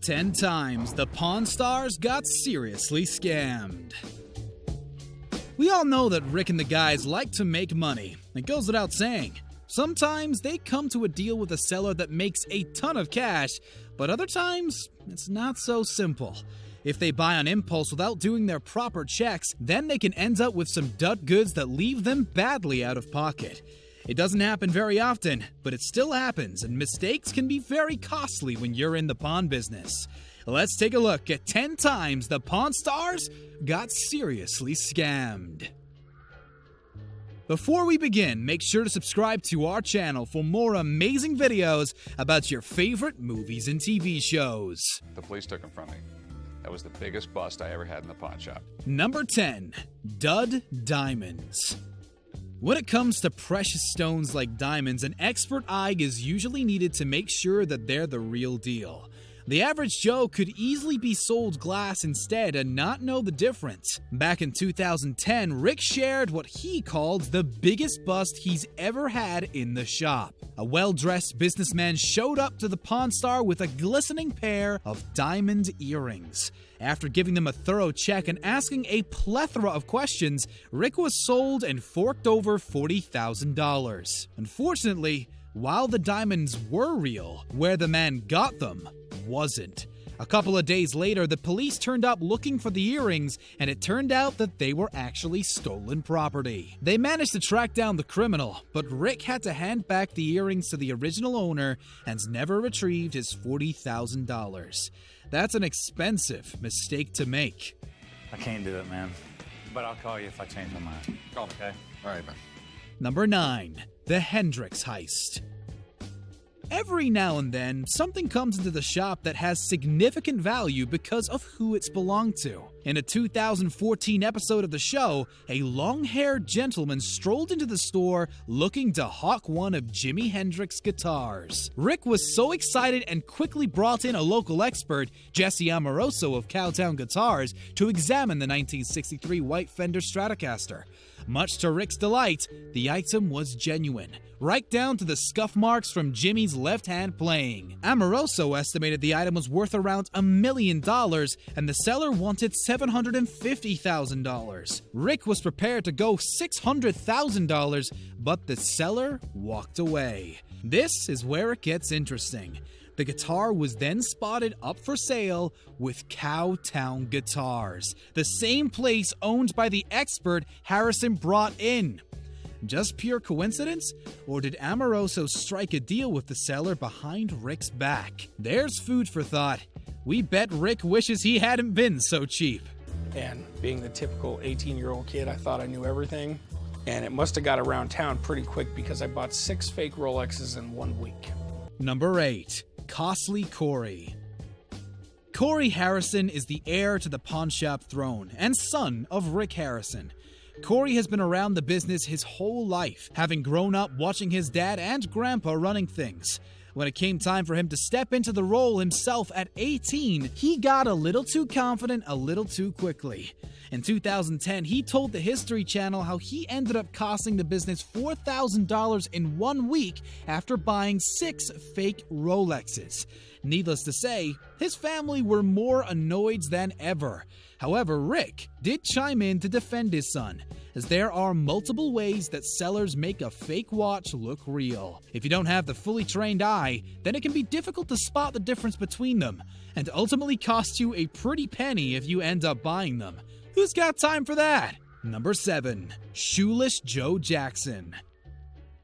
10 times the Pawn Stars got seriously scammed. We all know that Rick and the guys like to make money. It goes without saying. Sometimes they come to a deal with a seller that makes a ton of cash, but other times it's not so simple. If they buy on impulse without doing their proper checks, then they can end up with some dud goods that leave them badly out of pocket. It doesn't happen very often, but it still happens, and mistakes can be very costly when you're in the pawn business. Let's take a look at 10 times the Pawn Stars got seriously scammed. Before we begin, make sure to subscribe to our channel for more amazing videos about your favorite movies and TV shows. The police took them from me. That was the biggest bust I ever had in the pawn shop. Number 10. Dud Diamonds. When it comes to precious stones like diamonds, an expert eye is usually needed to make sure that they're the real deal. The average Joe could easily be sold glass instead and not know the difference. Back in 2010, Rick shared what he called the biggest bust he's ever had in the shop. A well-dressed businessman showed up to the Pawn Star with a glistening pair of diamond earrings. After giving them a thorough check and asking a plethora of questions, Rick was sold and forked over $40,000. Unfortunately, while the diamonds were real, where the man got them wasn't. A couple of days later, the police turned up looking for the earrings, and it turned out that they were actually stolen property. They managed to track down the criminal, but Rick had to hand back the earrings to the original owner and never retrieved his $40,000. That's an expensive mistake to make. I can't do it, man. But I'll call you if I change my mind. Call me. Okay? All right, man. Number 9. The HENDRIX Heist. Every now and then, something comes into the shop that has significant value because of who it's belonged to. In a 2014 episode of the show, a long-haired gentleman strolled into the store looking to hawk one of Jimi Hendrix's guitars. Rick was so excited and quickly brought in a local expert, Jesse Amoroso of Cowtown Guitars, to examine the 1963 white Fender Stratocaster. Much to Rick's delight, the item was genuine, right down to the scuff marks from Jimmy's left hand playing. Amoroso estimated the item was worth around $1 million, and the seller wanted $750,000. Rick was prepared to go $600,000, but the seller walked away. This is where it gets interesting. The guitar was then spotted up for sale with Cowtown Guitars, the same place owned by the expert Harrison brought in. Just pure coincidence? Or did Amoroso strike a deal with the seller behind Rick's back? There's food for thought. We bet Rick wishes he hadn't been so cheap. And being the typical 18-year-old kid, I thought I knew everything. And it must have got around town pretty quick because I bought 6 fake Rolexes in 1 week. Number 8. Costly Corey. Corey Harrison is the heir to the pawn shop throne and son of Rick Harrison. Corey has been around the business his whole life, having grown up watching his dad and grandpa running things. When it came time for him to step into the role himself at 18, he got a little too confident a little too quickly. In 2010, he told the History Channel how he ended up costing the business $4,000 in 1 week after buying 6 fake Rolexes. Needless to say, his family were more annoyed than ever. However, Rick did chime in to defend his son, as there are multiple ways that sellers make a fake watch look real. If you don't have the fully trained eye, then it can be difficult to spot the difference between them, and ultimately cost you a pretty penny if you end up buying them. Who's got time for that? Number 7. Shoeless Joe Jackson.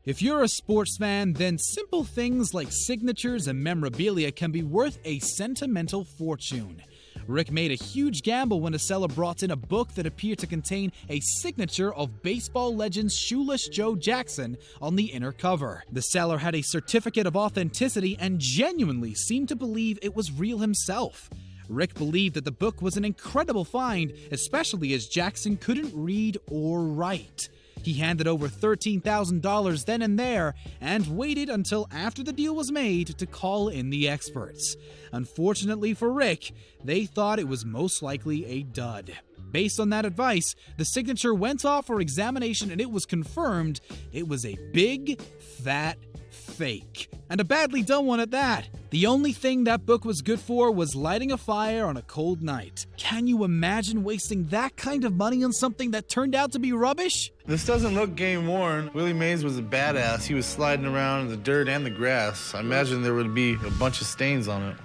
If you're a sports fan, then simple things like signatures and memorabilia can be worth a sentimental fortune. Rick made a huge gamble when a seller brought in a book that appeared to contain a signature of baseball legend Shoeless Joe Jackson on the inner cover. The seller had a certificate of authenticity and genuinely seemed to believe it was real himself. Rick believed that the book was an incredible find, especially as Jackson couldn't read or write. He handed over $13,000 then and there and waited until after the deal was made to call in the experts. Unfortunately for Rick, they thought it was most likely a dud. based on that advice, the signature went off for examination and it was confirmed it was a big, fat fake. And a badly done one at that. The only thing that book was good for was lighting a fire on a cold night. Can you imagine wasting that kind of money on something that turned out to be rubbish? This doesn't look game worn. Willie Mays was a badass. He was sliding around in the dirt and the grass. I imagine there would be a bunch of stains on it.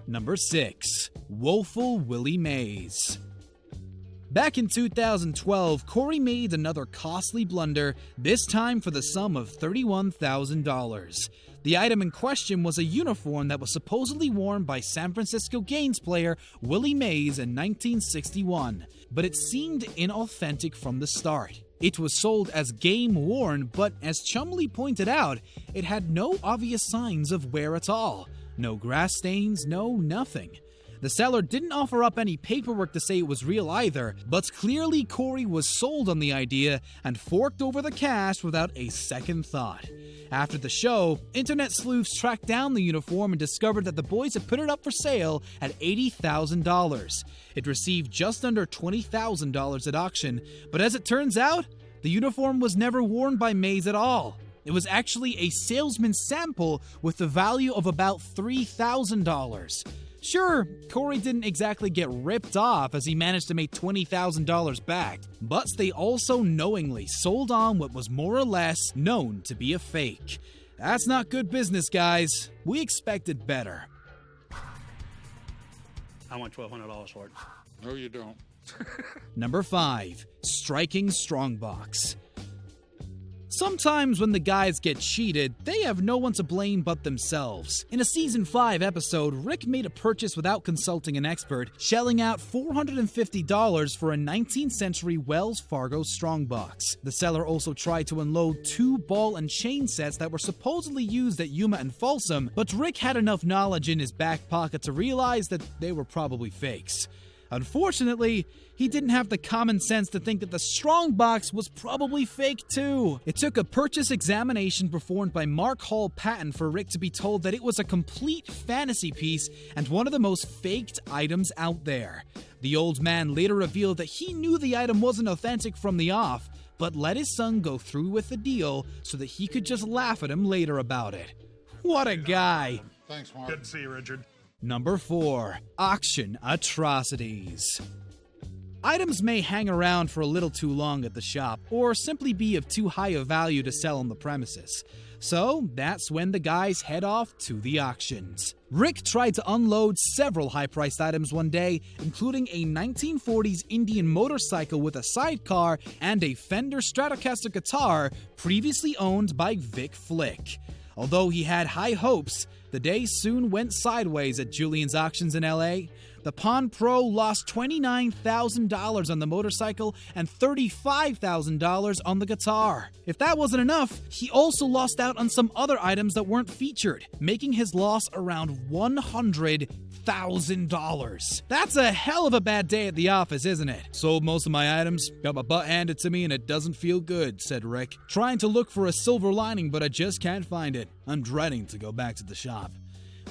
Number 6. Woeful Willie Mays. Back in 2012, Corey made another costly blunder, this time for the sum of $31,000. The item in question was a uniform that was supposedly worn by San Francisco Gaines player Willie Mays in 1961, but it seemed inauthentic from the start. It was sold as game-worn, but as Chumlee pointed out, it had no obvious signs of wear at all. No grass stains, no nothing. The seller didn't offer up any paperwork to say it was real either, but clearly Corey was sold on the idea and forked over the cash without a second thought. After the show, internet sleuths tracked down the uniform and discovered that the boys had put it up for sale at $80,000. It received just under $20,000 at auction, but as it turns out, the uniform was never worn by Mays at all. It was actually a salesman's sample with the value of about $3,000. Sure, Corey didn't exactly get ripped off as he managed to make $20,000 back, but they also knowingly sold on what was more or less known to be a fake. That's not good business, guys. We expected better. I want $1,200 for it. No, you don't. Number 5. Striking Strongbox. Sometimes when the guys get cheated, they have no one to blame but themselves. In a Season 5 episode, Rick made a purchase without consulting an expert, shelling out $450 for a 19th century Wells Fargo Strongbox. The seller also tried to unload 2 ball and chain sets that were supposedly used at Yuma and Folsom, but Rick had enough knowledge in his back pocket to realize that they were probably fakes. Unfortunately, he didn't have the common sense to think that the Strongbox was probably fake too. It took a purchase examination performed by Mark Hall Patton for Rick to be told that it was a complete fantasy piece and one of the most faked items out there. The old man later revealed that he knew the item wasn't authentic from the off, but let his son go through with the deal so that he could just laugh at him later about it. What a guy! Thanks, Mark. Good to see you, Richard. Number 4. Auction Atrocities. Items may hang around for a little too long at the shop, or simply be of too high a value to sell on the premises. So that's when the guys head off to the auctions. Rick tried to unload several high-priced items one day, including a 1940s Indian motorcycle with a sidecar and a Fender Stratocaster guitar previously owned by Vic Flick. Although he had high hopes, the day soon went sideways at Julian's Auctions in LA. The Pawn Pro lost $29,000 on the motorcycle and $35,000 on the guitar. If that wasn't enough, he also lost out on some other items that weren't featured, making his loss around $100,000. That's a hell of a bad day at the office, isn't it? Sold most of my items, got my butt handed to me, and it doesn't feel good, said Rick. Trying to look for a silver lining, but I just can't find it. I'm dreading to go back to the shop.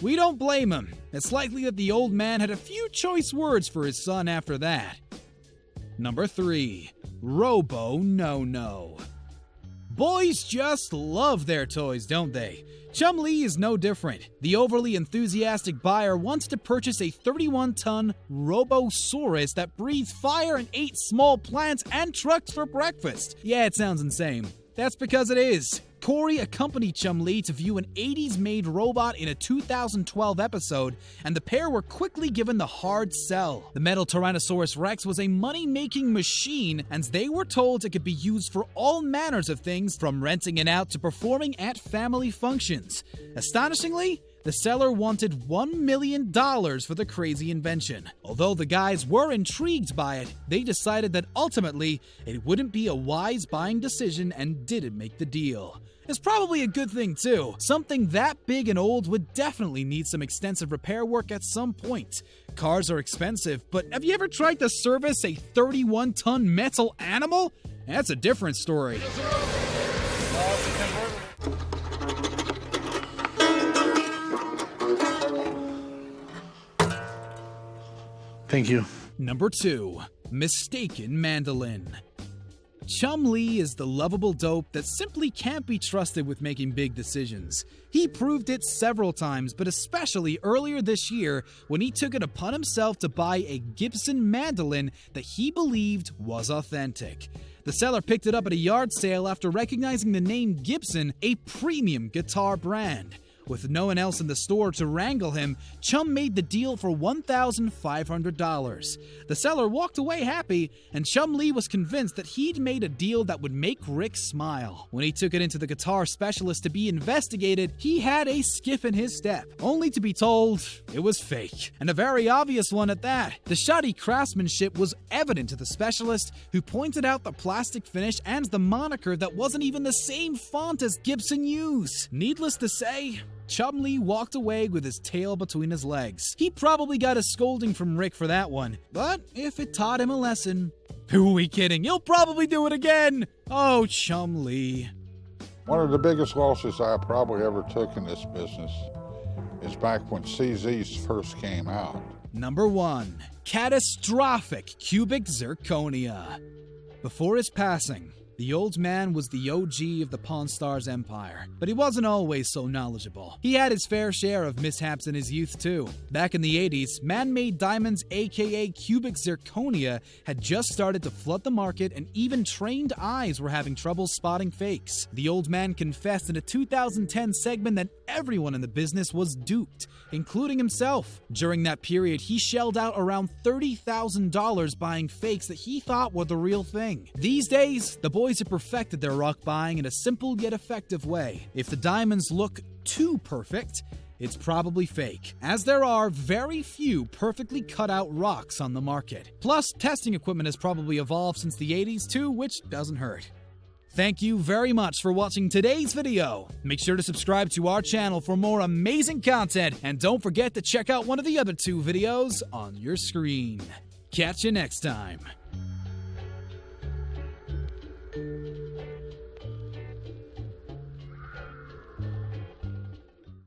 We don't blame him. It's likely that the old man had a few choice words for his son after that. Number 3. Robo No-No. Boys just love their toys, don't they? Chumlee is no different. The overly enthusiastic buyer wants to purchase a 31-ton Robosaurus that breathes fire and ate small plants and trucks for breakfast. Yeah, it sounds insane. That's because it is. Corey accompanied Chumlee to view an 80s-made robot in a 2012 episode, and the pair were quickly given the hard sell. The metal Tyrannosaurus Rex was a money-making machine, and they were told it could be used for all manners of things, from renting it out to performing at family functions. Astonishingly, the seller wanted $1 million for the crazy invention. Although the guys were intrigued by it, they decided that ultimately it wouldn't be a wise buying decision and didn't make the deal. It's probably a good thing too. Something that big and old would definitely need some extensive repair work at some point. Cars are expensive, but have you ever tried to service a 31-ton metal animal? That's a different story. Thank you. Number 2. Mistaken Mandolin. Chum Lee is the lovable dope that simply can't be trusted with making big decisions. He proved it several times, but especially earlier this year when he took it upon himself to buy a Gibson mandolin that he believed was authentic. The seller picked it up at a yard sale after recognizing the name Gibson, a premium guitar brand. With no one else in the store to wrangle him, Chum made the deal for $1,500. The seller walked away happy, and Chum Lee was convinced that he'd made a deal that would make Rick smile. When he took it into the guitar specialist to be investigated, he had a skip in his step, only to be told it was fake, and a very obvious one at that. The shoddy craftsmanship was evident to the specialist, who pointed out the plastic finish and the moniker that wasn't even the same font as Gibson used. Needless to say, Chum Lee walked away with his tail between his legs. He probably got a scolding from Rick for that one, but if it taught him a lesson, who are we kidding? He'll probably do it again! Oh, Chum Lee. One of the biggest losses I probably ever took in this business is back when CZs first came out. Number 1. Catastrophic Cubic Zirconia. Before his passing, the old man was the OG of the Pawn Stars empire, but he wasn't always so knowledgeable. He had his fair share of mishaps in his youth too. Back in the 80s, man-made diamonds aka cubic zirconia had just started to flood the market, and even trained eyes were having trouble spotting fakes. The old man confessed in a 2010 segment that everyone in the business was duped, including himself. During that period, he shelled out around $30,000 buying fakes that he thought were the real thing. These days, the boys have perfected their rock buying in a simple yet effective way. If the diamonds look too perfect, it's probably fake, as there are very few perfectly cut out rocks on the market. Plus, testing equipment has probably evolved since the 80s too, which doesn't hurt. Thank you very much for watching today's video. Make sure to subscribe to our channel for more amazing content, and don't forget to check out one of the other 2 videos on your screen. Catch you next time.